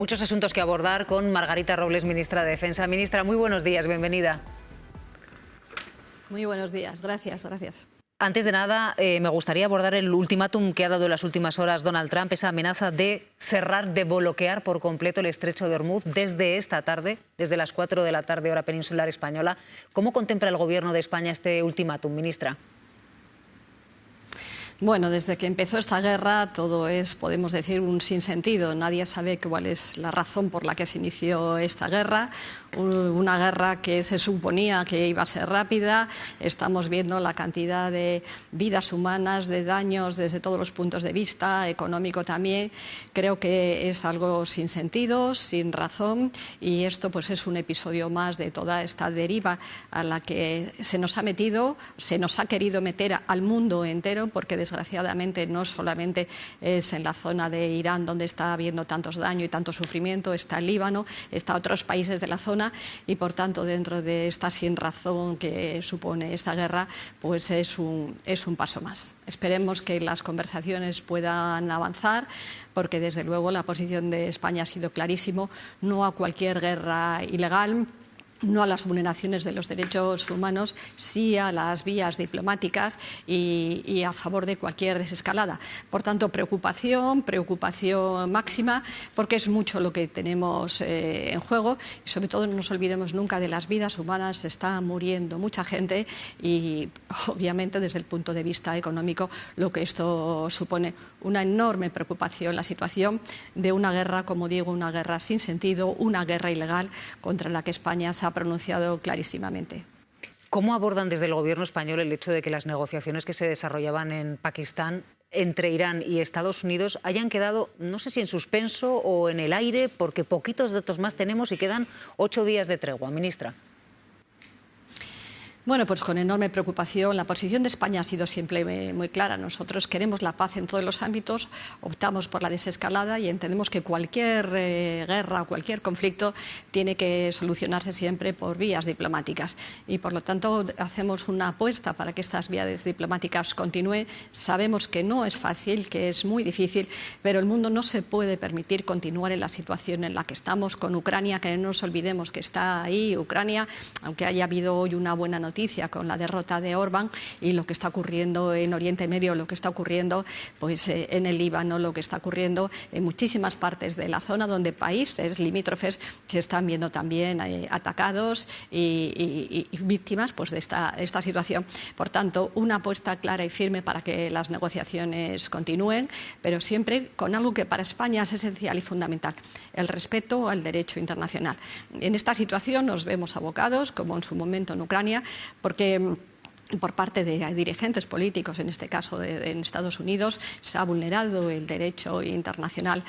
Muchos asuntos que abordar con Margarita Robles, ministra de Defensa. Ministra, muy buenos días, bienvenida. Muy buenos días, gracias. Antes de nada, me gustaría abordar el ultimátum que ha dado en las últimas horas Donald Trump, esa amenaza de cerrar, de bloquear por completo el estrecho de Hormuz desde esta tarde, desde las 4 de la tarde, hora peninsular española. ¿Cómo contempla el Gobierno de España este ultimátum, ministra? Bueno, desde que empezó esta guerra todo es, podemos decir, un sinsentido. Nadie sabe cuál es la razón por la que se inició esta guerra. Una guerra que se suponía que iba a ser rápida. Estamos viendo la cantidad de vidas humanas, de daños desde todos los puntos de vista, económico también. Creo que es algo sin sentido, sin razón, y esto pues es un episodio más de toda esta deriva a la que se nos ha metido, se nos ha querido meter al mundo entero, porque desgraciadamente no solamente es en la zona de Irán donde está habiendo tantos daños y tanto sufrimiento, está el Líbano, está otros países de la zona, y por tanto dentro de esta sinrazón que supone esta guerra, pues es un paso más. Esperemos que las conversaciones puedan avanzar, porque desde luego la posición de España ha sido clarísimo: no a cualquier guerra ilegal, no a las vulneraciones de los derechos humanos, sí a las vías diplomáticas y a favor de cualquier desescalada. Por tanto, preocupación máxima, porque es mucho lo que tenemos en juego, y sobre todo no nos olvidemos nunca de las vidas humanas. Está muriendo mucha gente y obviamente desde el punto de vista económico lo que esto supone una enorme preocupación, la situación de una guerra, como digo, una guerra sin sentido, una guerra ilegal contra la que España se ha pronunciado clarísimamente. ¿Cómo abordan desde el Gobierno español el hecho de que las negociaciones que se desarrollaban en Pakistán entre Irán y Estados Unidos hayan quedado, no sé si en suspenso o en el aire, porque poquitos datos más tenemos y quedan 8 días de tregua, ministra? Bueno, pues con enorme preocupación. La posición de España ha sido siempre muy clara. Nosotros queremos la paz en todos los ámbitos, optamos por la desescalada y entendemos que cualquier guerra o cualquier conflicto tiene que solucionarse siempre por vías diplomáticas. Y por lo tanto hacemos una apuesta para que estas vías diplomáticas continúen. Sabemos que no es fácil, que es muy difícil, pero el mundo no se puede permitir continuar en la situación en la que estamos con Ucrania, que no nos olvidemos que está ahí Ucrania, aunque haya habido hoy una buena noticia con la derrota de Orbán, y lo que está ocurriendo en Oriente Medio, lo que está ocurriendo pues en el Líbano, lo que está ocurriendo en muchísimas partes de la zona donde países limítrofes se están viendo también atacados y víctimas pues de esta situación. Por tanto, una apuesta clara y firme para que las negociaciones continúen, pero siempre con algo que para España es esencial y fundamental: el respeto al derecho internacional. En esta situación nos vemos abocados, como en su momento en Ucrania, porque por parte de dirigentes políticos, en este caso en Estados Unidos, se ha vulnerado el derecho internacional.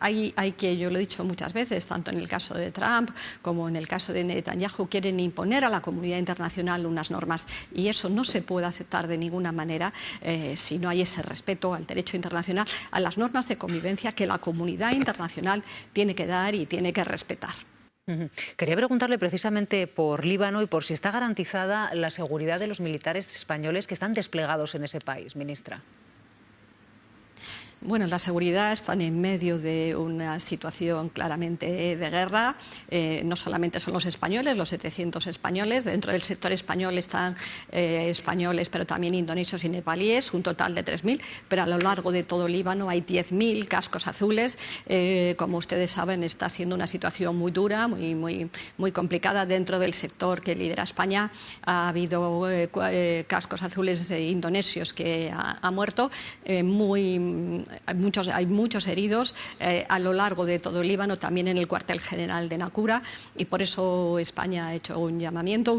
Hay que, yo lo he dicho muchas veces, tanto en el caso de Trump como en el caso de Netanyahu, quieren imponer a la comunidad internacional unas normas, y eso no se puede aceptar de ninguna manera si no hay ese respeto al derecho internacional, a las normas de convivencia que la comunidad internacional tiene que dar y tiene que respetar. Quería preguntarle precisamente por Líbano y por si está garantizada la seguridad de los militares españoles que están desplegados en ese país, ministra. Bueno, la seguridad están en medio de una situación claramente de guerra. No solamente son los españoles, los 700 españoles. Dentro del sector español están españoles, pero también indonesios y nepalíes, un total de 3.000. Pero a lo largo de todo Líbano hay 10.000 cascos azules. Como ustedes saben, está siendo una situación muy dura, muy complicada dentro del sector que lidera España. Ha habido cascos azules indonesios que ha muerto, hay muchos heridos a lo largo de todo el Líbano, también en el cuartel general de Naqoura, y por eso España ha hecho un llamamiento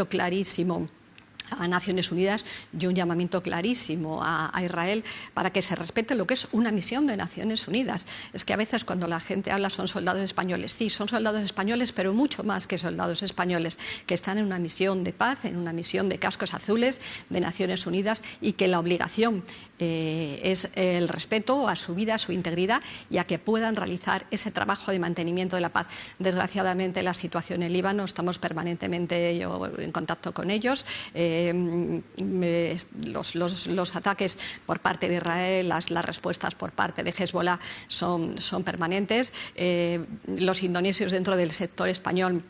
clarísimo a Naciones Unidas y un llamamiento clarísimo a Israel para que se respete lo que es una misión de Naciones Unidas. Es que a veces cuando la gente habla son soldados españoles. Sí, son soldados españoles, pero mucho más que soldados españoles, que están en una misión de paz, en una misión de cascos azules de Naciones Unidas, y que la obligación es el respeto a su vida, a su integridad, y a que puedan realizar ese trabajo de mantenimiento de la paz. Desgraciadamente la situación en Líbano, estamos permanentemente en contacto con ellos, los ataques por parte de Israel, las respuestas por parte de Hezbollah son permanentes. Los indonesios dentro del sector español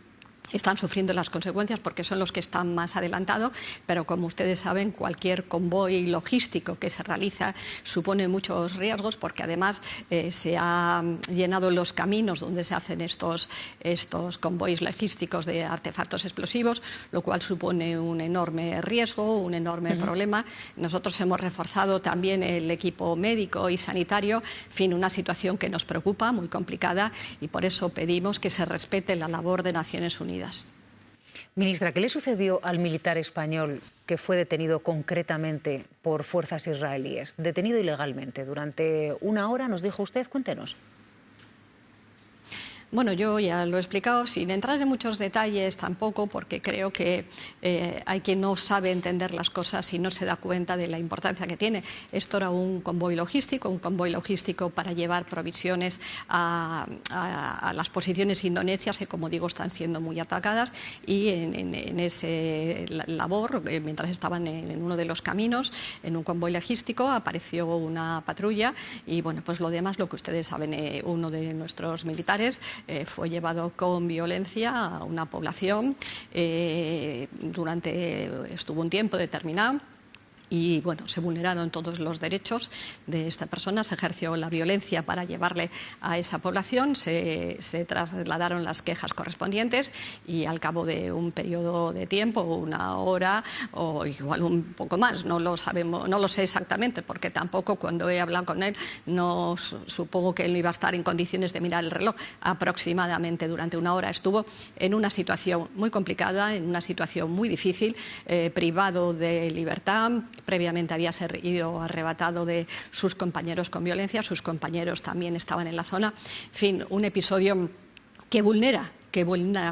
están sufriendo las consecuencias porque son los que están más adelantados, pero como ustedes saben, cualquier convoy logístico que se realiza supone muchos riesgos porque además se han llenado los caminos donde se hacen estos convoys logísticos de artefactos explosivos, lo cual supone un enorme riesgo, un enorme problema. Nosotros hemos reforzado también el equipo médico y sanitario, en fin, una situación que nos preocupa, muy complicada, y por eso pedimos que se respete la labor de Naciones Unidas. Ministra, ¿qué le sucedió al militar español que fue detenido concretamente por fuerzas israelíes? Detenido ilegalmente durante una hora, nos dijo usted. Cuéntenos. Bueno, yo ya lo he explicado, sin entrar en muchos detalles tampoco, porque creo que hay quien no sabe entender las cosas y no se da cuenta de la importancia que tiene. Esto era un convoy logístico para llevar provisiones a las posiciones indonesias, que como digo están siendo muy atacadas, y en ese labor, mientras estaban en uno de los caminos, en un convoy logístico, apareció una patrulla y bueno, pues lo demás, lo que ustedes saben, uno de nuestros militares fue llevado con violencia a una población, estuvo un tiempo determinado. Y bueno, se vulneraron todos los derechos de esta persona, se ejerció la violencia para llevarle a esa población, se trasladaron las quejas correspondientes y al cabo de un periodo de tiempo, una hora o igual un poco más, no lo sabemos, no lo sé exactamente, porque tampoco cuando he hablado con él no supongo que él no iba a estar en condiciones de mirar el reloj. Aproximadamente durante una hora estuvo en una situación muy complicada, en una situación muy difícil, privado de libertad. Previamente había sido arrebatado de sus compañeros con violencia, sus compañeros también estaban en la zona. En fin, un episodio que vulnera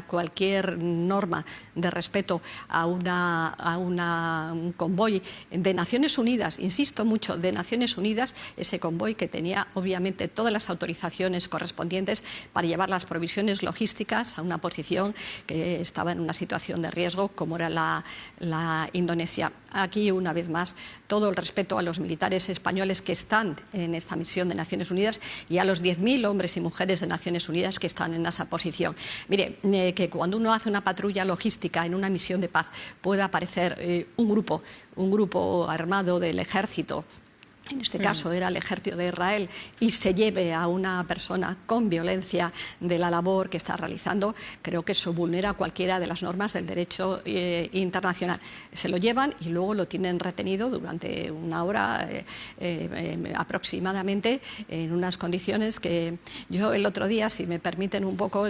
cualquier norma de respeto a un convoy de Naciones Unidas, insisto mucho, de Naciones Unidas, ese convoy que tenía obviamente todas las autorizaciones correspondientes para llevar las provisiones logísticas a una posición que estaba en una situación de riesgo como era la Indonesia. Aquí, una vez más, todo el respeto a los militares españoles que están en esta misión de Naciones Unidas y a los 10.000 hombres y mujeres de Naciones Unidas que están en esa posición. Mire, que cuando uno hace una patrulla logística en una misión de paz pueda aparecer un grupo armado del ejército, en este caso era el ejército de Israel, y se lleve a una persona con violencia de la labor que está realizando, creo que eso vulnera cualquiera de las normas del derecho internacional. Se lo llevan y luego lo tienen retenido durante una hora aproximadamente, en unas condiciones que yo el otro día, si me permiten un poco,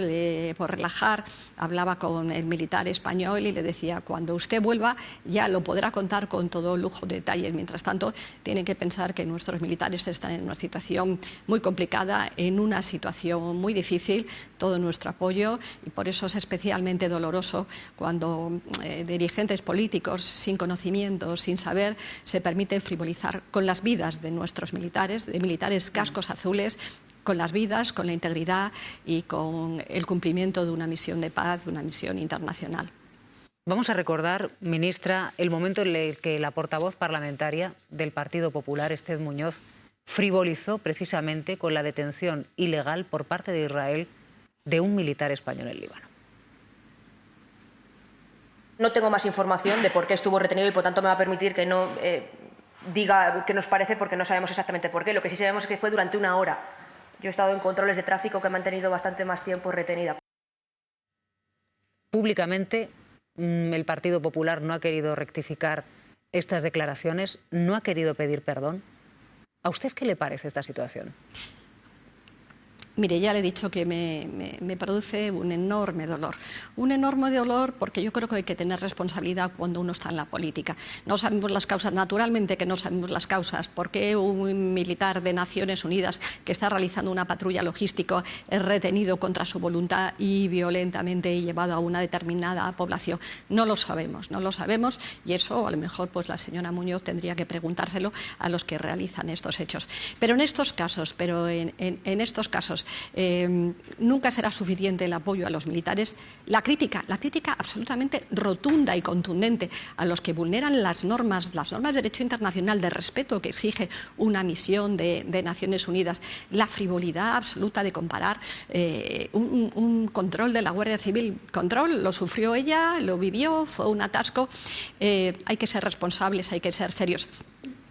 por relajar, hablaba con el militar español y le decía, cuando usted vuelva ya lo podrá contar con todo lujo de detalles. Mientras tanto, tienen que pensar que nuestros militares están en una situación muy complicada, en una situación muy difícil, todo nuestro apoyo, y por eso es especialmente doloroso cuando dirigentes políticos sin conocimiento, sin saber, se permiten frivolizar con las vidas de nuestros militares, de militares cascos azules, con las vidas, con la integridad y con el cumplimiento de una misión de paz, de una misión internacional. Vamos a recordar, ministra, el momento en el que la portavoz parlamentaria del Partido Popular, Esther Muñoz, frivolizó precisamente con la detención ilegal por parte de Israel de un militar español en Líbano. No tengo más información de por qué estuvo retenido y por tanto me va a permitir que no diga qué nos parece, porque no sabemos exactamente por qué. Lo que sí sabemos es que fue durante una hora. Yo he estado en controles de tráfico que me han tenido bastante más tiempo retenida. Públicamente, el Partido Popular no ha querido rectificar estas declaraciones, no ha querido pedir perdón. ¿A usted qué le parece esta situación? Mire, ya le he dicho que me produce un enorme dolor. Un enorme dolor porque yo creo que hay que tener responsabilidad cuando uno está en la política. No sabemos las causas, naturalmente que no sabemos las causas. ¿Por qué un militar de Naciones Unidas que está realizando una patrulla logística es retenido contra su voluntad y violentamente llevado a una determinada población? No lo sabemos, y eso a lo mejor pues la señora Muñoz tendría que preguntárselo a los que realizan estos hechos. Pero en estos casos, Nunca será suficiente el apoyo a los militares. La crítica absolutamente rotunda y contundente a los que vulneran las normas de derecho internacional de respeto que exige una misión de Naciones Unidas, la frivolidad absoluta de comparar un control de la Guardia Civil. Control, lo sufrió ella, lo vivió, fue un atasco. Hay que ser responsables, hay que ser serios.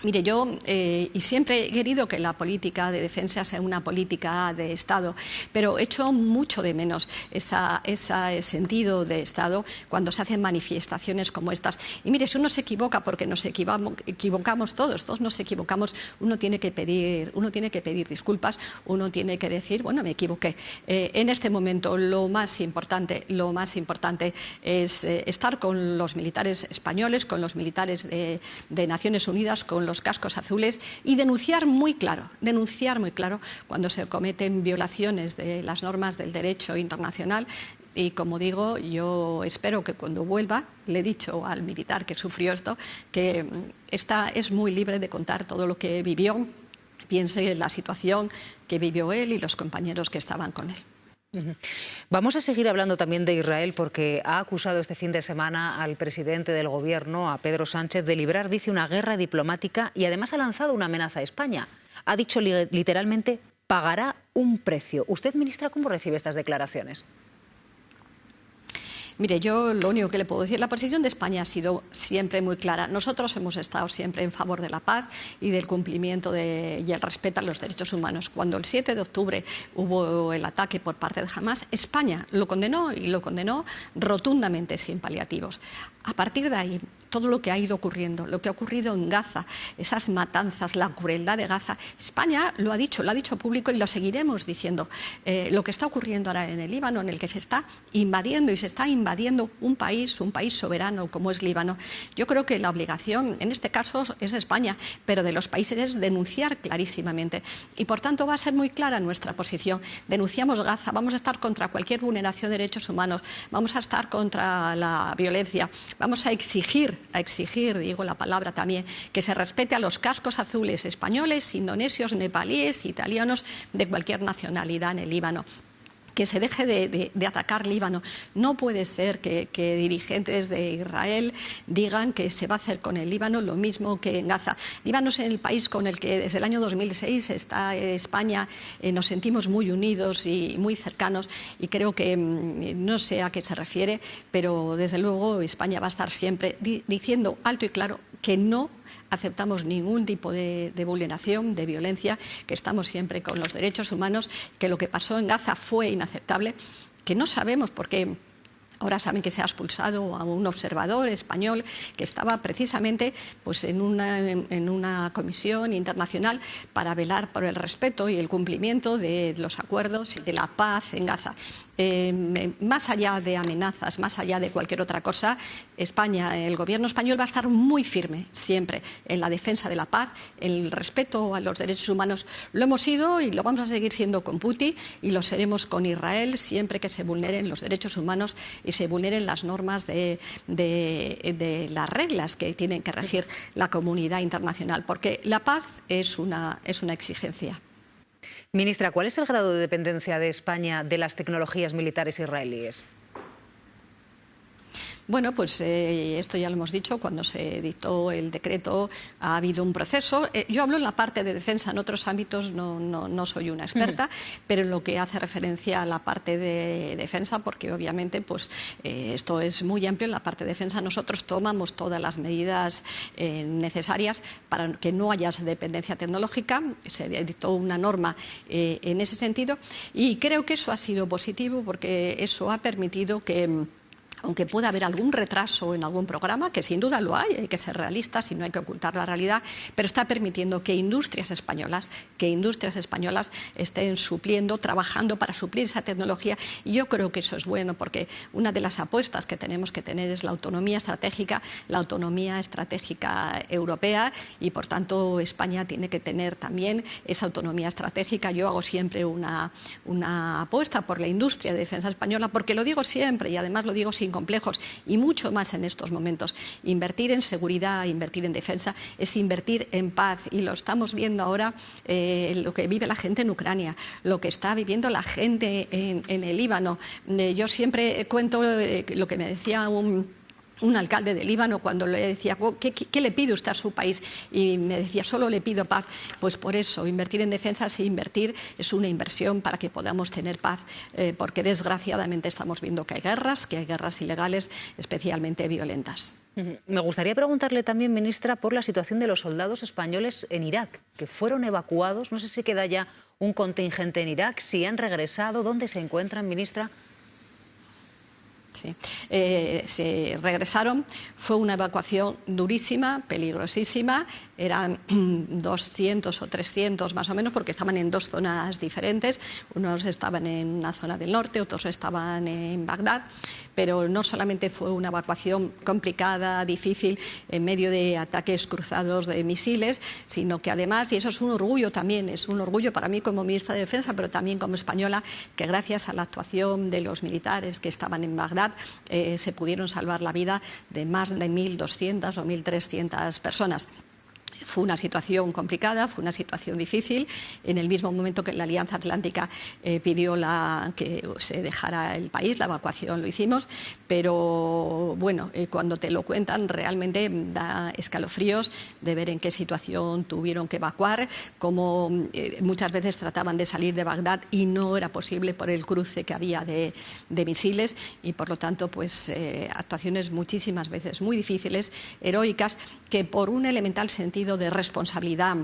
Mire, yo y siempre he querido que la política de defensa sea una política de Estado, pero echo mucho de menos ese sentido de Estado cuando se hacen manifestaciones como estas. Y mire, si uno se equivoca, porque nos equivocamos todos nos equivocamos, uno tiene que pedir disculpas, uno tiene que decir, bueno, me equivoqué. En este momento lo más importante es estar con los militares españoles, con los militares de Naciones Unidas, con los cascos azules y denunciar muy claro cuando se cometen violaciones de las normas del derecho internacional. Y como digo, yo espero que cuando vuelva, le he dicho al militar que sufrió esto, que es muy libre de contar todo lo que vivió, piense en la situación que vivió él y los compañeros que estaban con él. Vamos a seguir hablando también de Israel porque ha acusado este fin de semana al presidente del Gobierno, a Pedro Sánchez, de librar, dice, una guerra diplomática y además ha lanzado una amenaza a España. Ha dicho literalmente, pagará un precio. ¿Usted, ministra, cómo recibe estas declaraciones? Mire, yo lo único que le puedo decir, la posición de España ha sido siempre muy clara. Nosotros hemos estado siempre en favor de la paz y del cumplimiento y el respeto a los derechos humanos. Cuando el 7 de octubre hubo el ataque por parte de Hamás, España lo condenó y lo condenó rotundamente, sin paliativos. A partir de ahí, todo lo que ha ido ocurriendo, lo que ha ocurrido en Gaza, esas matanzas, la crueldad de Gaza, España lo ha dicho público y lo seguiremos diciendo. Lo que está ocurriendo ahora en el Líbano, en el que se está invadiendo un país soberano como es Líbano. Yo creo que la obligación, en este caso, es de España, pero de los países es denunciar clarísimamente. Y por tanto va a ser muy clara nuestra posición. Denunciamos Gaza, vamos a estar contra cualquier vulneración de derechos humanos, vamos a estar contra la violencia. Vamos a exigir, digo la palabra también, que se respete a los cascos azules españoles, indonesios, nepalíes, italianos, de cualquier nacionalidad en el Líbano. Que se deje de atacar Líbano. No puede ser que dirigentes de Israel digan que se va a hacer con el Líbano lo mismo que en Gaza. Líbano es el país con el que desde el año 2006 está España, nos sentimos muy unidos y muy cercanos y creo que no sé a qué se refiere, pero desde luego España va a estar siempre diciendo alto y claro que no aceptamos ningún tipo de vulneración, de violencia, que estamos siempre con los derechos humanos, que lo que pasó en Gaza fue inaceptable, que no sabemos por qué. Ahora saben que se ha expulsado a un observador español que estaba precisamente pues, en una comisión internacional para velar por el respeto y el cumplimiento de los acuerdos y de la paz en Gaza. Más allá de amenazas, más allá de cualquier otra cosa, España, el gobierno español va a estar muy firme siempre en la defensa de la paz, el respeto a los derechos humanos. Lo hemos sido y lo vamos a seguir siendo con Putin y lo seremos con Israel siempre que se vulneren los derechos humanos y se vulneren las normas de las reglas que tienen que regir la comunidad internacional, porque la paz es una exigencia. Ministra, ¿cuál es el grado de dependencia de España de las tecnologías militares israelíes? Bueno, pues esto ya lo hemos dicho, cuando se dictó el decreto ha habido un proceso. Yo hablo en la parte de defensa, en otros ámbitos no soy una experta, pero en lo que hace referencia a la parte de defensa, porque obviamente pues, esto es muy amplio, en la parte de defensa nosotros tomamos todas las medidas necesarias para que no haya dependencia tecnológica. Se dictó una norma en ese sentido y creo que eso ha sido positivo porque eso ha permitido que, aunque pueda haber algún retraso en algún programa, que sin duda lo hay que ser realistas y no hay que ocultar la realidad, pero está permitiendo que industrias españolas estén supliendo, trabajando para suplir esa tecnología. Y yo creo que eso es bueno, porque una de las apuestas que tenemos que tener es la autonomía estratégica europea y, por tanto, España tiene que tener también esa autonomía estratégica. Yo hago siempre una apuesta por la industria de defensa española, porque lo digo siempre y además lo digo sin sin complejos, y mucho más en estos momentos. Invertir en seguridad, invertir en defensa, es invertir en paz, y lo estamos viendo ahora, lo que vive la gente en Ucrania, lo que está viviendo la gente en el Líbano. Yo siempre cuento lo que me decía un alcalde de Líbano cuando le decía, ¿qué le pide usted a su país? Y me decía, solo le pido paz. Pues por eso, invertir en defensa es una inversión para que podamos tener paz, porque desgraciadamente estamos viendo que hay guerras ilegales, especialmente violentas. Me gustaría preguntarle también, ministra, por la situación de los soldados españoles en Irak, que fueron evacuados. No sé si queda ya un contingente en Irak, si han regresado, ¿dónde se encuentran, ministra? Sí. Se regresaron, fue una evacuación durísima, peligrosísima, eran 200 o 300 más o menos, porque estaban en dos zonas diferentes, unos estaban en una zona del norte, otros estaban en Bagdad, pero no solamente fue una evacuación complicada, difícil, en medio de ataques cruzados de misiles, sino que además, y eso es un orgullo también, es un orgullo para mí como ministra de Defensa, pero también como española, que gracias a la actuación de los militares que estaban en Bagdad, se pudieron salvar la vida de más de 1.200 o 1.300 personas. Fue una situación complicada, fue una situación difícil. En el mismo momento que la Alianza Atlántica pidió que se dejara el país, la evacuación lo hicimos, pero bueno, cuando te lo cuentan realmente da escalofríos de ver en qué situación tuvieron que evacuar, cómo muchas veces trataban de salir de Bagdad y no era posible por el cruce que había de misiles, y por lo tanto pues actuaciones muchísimas veces muy difíciles, heroicas, que por un elemental sentido de responsabilidad,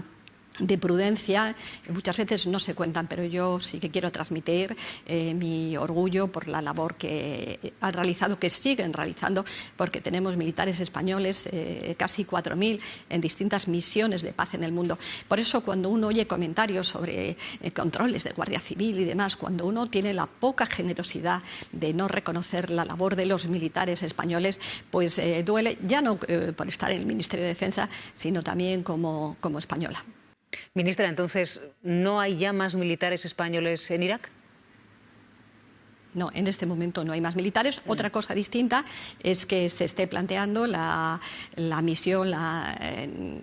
de prudencia, muchas veces no se cuentan, pero yo sí que quiero transmitir mi orgullo por la labor que han realizado, que siguen realizando, porque tenemos militares españoles, casi 4.000, en distintas misiones de paz en el mundo. Por eso, cuando uno oye comentarios sobre controles de Guardia Civil y demás, cuando uno tiene la poca generosidad de no reconocer la labor de los militares españoles, pues duele, ya no por estar en el Ministerio de Defensa, sino también como española. Ministra, entonces, ¿no hay ya más militares españoles en Irak? No, en este momento no hay más militares. Otra cosa distinta es que se esté planteando la misión, la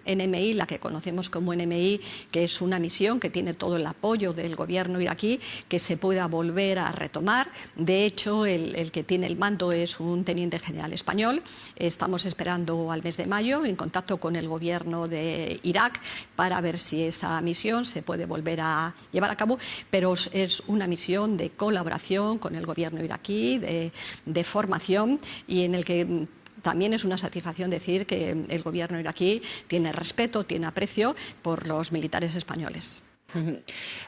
NMI, la que conocemos como NMI, que es una misión que tiene todo el apoyo del gobierno iraquí, que se pueda volver a retomar. De hecho, el que tiene el mando es un teniente general español. Estamos esperando al mes de mayo, en contacto con el gobierno de Irak, para ver si esa misión se puede volver a llevar a cabo, pero es una misión de colaboración con el gobierno iraquí, de formación, y en el que también es una satisfacción decir que el gobierno iraquí tiene respeto, tiene aprecio por los militares españoles.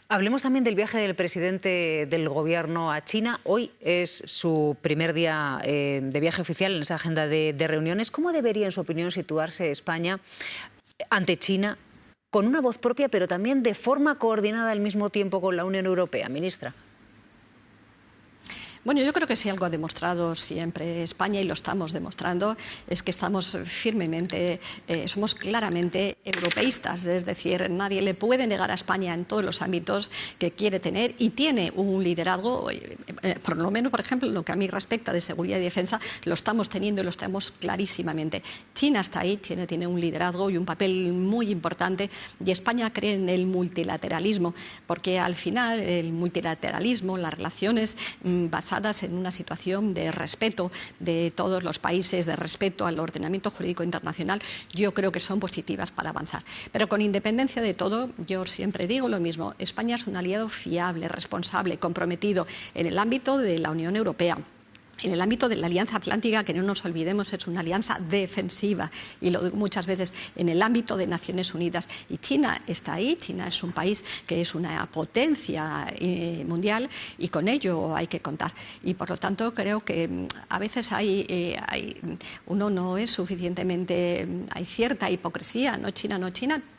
Hablemos también del viaje del presidente del gobierno a China. Hoy es su primer día de viaje oficial en esa agenda de reuniones. ¿Cómo debería, en su opinión, situarse España ante China, con una voz propia, pero también de forma coordinada al mismo tiempo con la Unión Europea, ministra? Bueno, yo creo que si algo ha demostrado siempre España, y lo estamos demostrando, es que estamos firmemente, somos claramente europeístas, es decir, nadie le puede negar a España en todos los ámbitos que quiere tener, y tiene un liderazgo, por lo menos, por ejemplo, en lo que a mí respecta de seguridad y defensa, lo estamos teniendo y lo tenemos clarísimamente. China está ahí, China tiene un liderazgo y un papel muy importante, y España cree en el multilateralismo, porque al final el multilateralismo, las relaciones basadas en una situación de respeto de todos los países, de respeto al ordenamiento jurídico internacional, yo creo que son positivas para avanzar. Pero con independencia de todo, yo siempre digo lo mismo: España es un aliado fiable, responsable, comprometido en el ámbito de la Unión Europea. En el ámbito de la Alianza Atlántica, que no nos olvidemos, es una alianza defensiva, y lo digo muchas veces, en el ámbito de Naciones Unidas. Y China está ahí, China es un país que es una potencia mundial, y con ello hay que contar. Y por lo tanto creo que a veces uno no es suficientemente, hay cierta hipocresía, no China,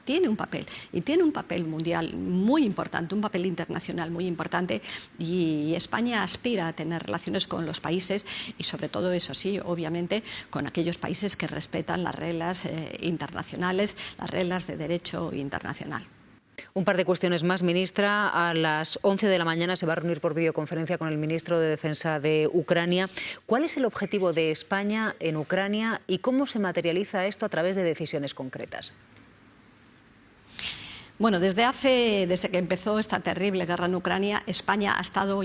tiene un papel, y tiene un papel mundial muy importante, un papel internacional muy importante, y España aspira a tener relaciones con los países, y sobre todo, eso sí, obviamente, con aquellos países que respetan las reglas internacionales, las reglas de derecho internacional. Un par de cuestiones más, ministra. A las 11 de la mañana se va a reunir por videoconferencia con el ministro de Defensa de Ucrania. ¿Cuál es el objetivo de España en Ucrania y cómo se materializa esto a través de decisiones concretas? Bueno, desde que empezó esta terrible guerra en Ucrania, España ha estado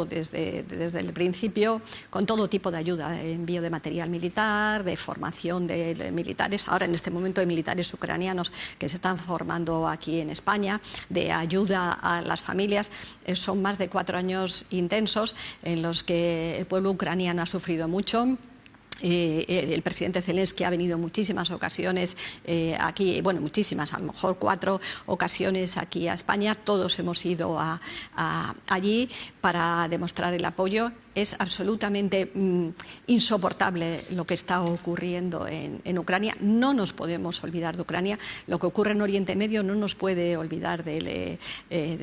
desde el principio con todo tipo de ayuda, de envío de material militar, de formación de militares, ahora en este momento de militares ucranianos que se están formando aquí en España, de ayuda a las familias. Son más de 4 años intensos en los que el pueblo ucraniano ha sufrido mucho. El presidente Zelensky ha venido muchísimas ocasiones aquí, bueno, muchísimas, a lo mejor 4 ocasiones aquí a España. Todos hemos ido allí para demostrar el apoyo. Es absolutamente insoportable lo que está ocurriendo en Ucrania. No nos podemos olvidar de Ucrania. Lo que ocurre en Oriente Medio no nos puede olvidar de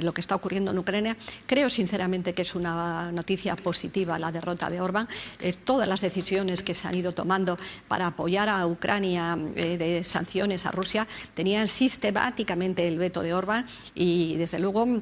lo que está ocurriendo en Ucrania. Creo sinceramente que es una noticia positiva la derrota de Orbán. Todas las decisiones que se han ido tomando para apoyar a Ucrania de sanciones a Rusia tenían sistemáticamente el veto de Orbán y desde luego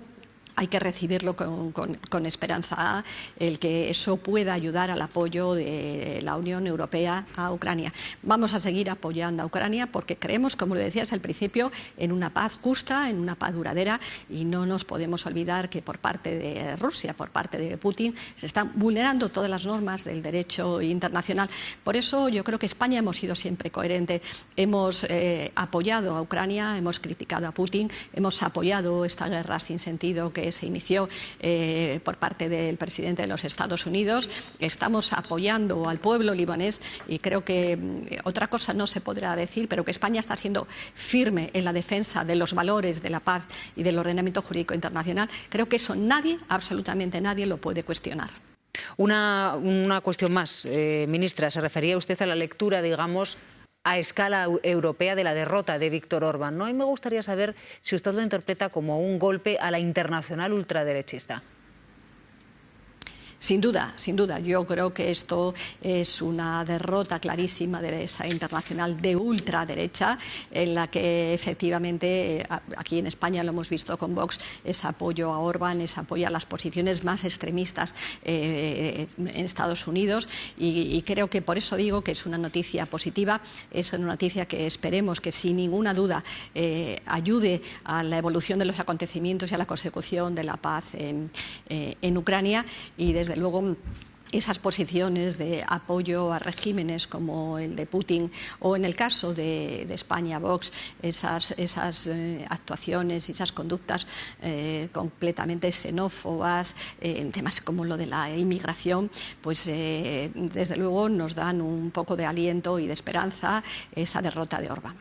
hay que recibirlo con esperanza, el que eso pueda ayudar al apoyo de la Unión Europea a Ucrania. Vamos a seguir apoyando a Ucrania porque creemos, como le decías al principio, en una paz justa, en una paz duradera, y no nos podemos olvidar que por parte de Rusia, por parte de Putin, se están vulnerando todas las normas del derecho internacional. Por eso yo creo que España hemos sido siempre coherente. Hemos apoyado a Ucrania, hemos criticado a Putin, hemos apoyado esta guerra sin sentido que se inició por parte del presidente de los Estados Unidos. Estamos apoyando al pueblo libanés y creo que otra cosa no se podrá decir, pero que España está siendo firme en la defensa de los valores de la paz y del ordenamiento jurídico internacional. Creo que eso nadie, absolutamente nadie, lo puede cuestionar. Una cuestión más, ministra. Se refería usted a la lectura, digamos, a escala europea de la derrota de Víctor Orbán, ¿no? Y me gustaría saber si usted lo interpreta como un golpe a la internacional ultraderechista. Sin duda, sin duda. Yo creo que esto es una derrota clarísima de esa internacional de ultraderecha, en la que efectivamente aquí en España lo hemos visto con Vox, es apoyo a Orbán, es apoyo a las posiciones más extremistas en Estados Unidos y creo que por eso digo que es una noticia positiva, es una noticia que esperemos que sin ninguna duda ayude a la evolución de los acontecimientos y a la consecución de la paz en Ucrania y desde luego esas posiciones de apoyo a regímenes como el de Putin o en el caso de España, Vox, esas actuaciones y esas conductas completamente xenófobas en temas como lo de la inmigración, pues desde luego nos dan un poco de aliento y de esperanza esa derrota de Orbán.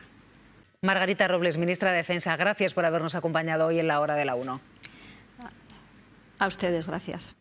Margarita Robles, ministra de Defensa, gracias por habernos acompañado hoy en la Hora de la 1. A ustedes, gracias.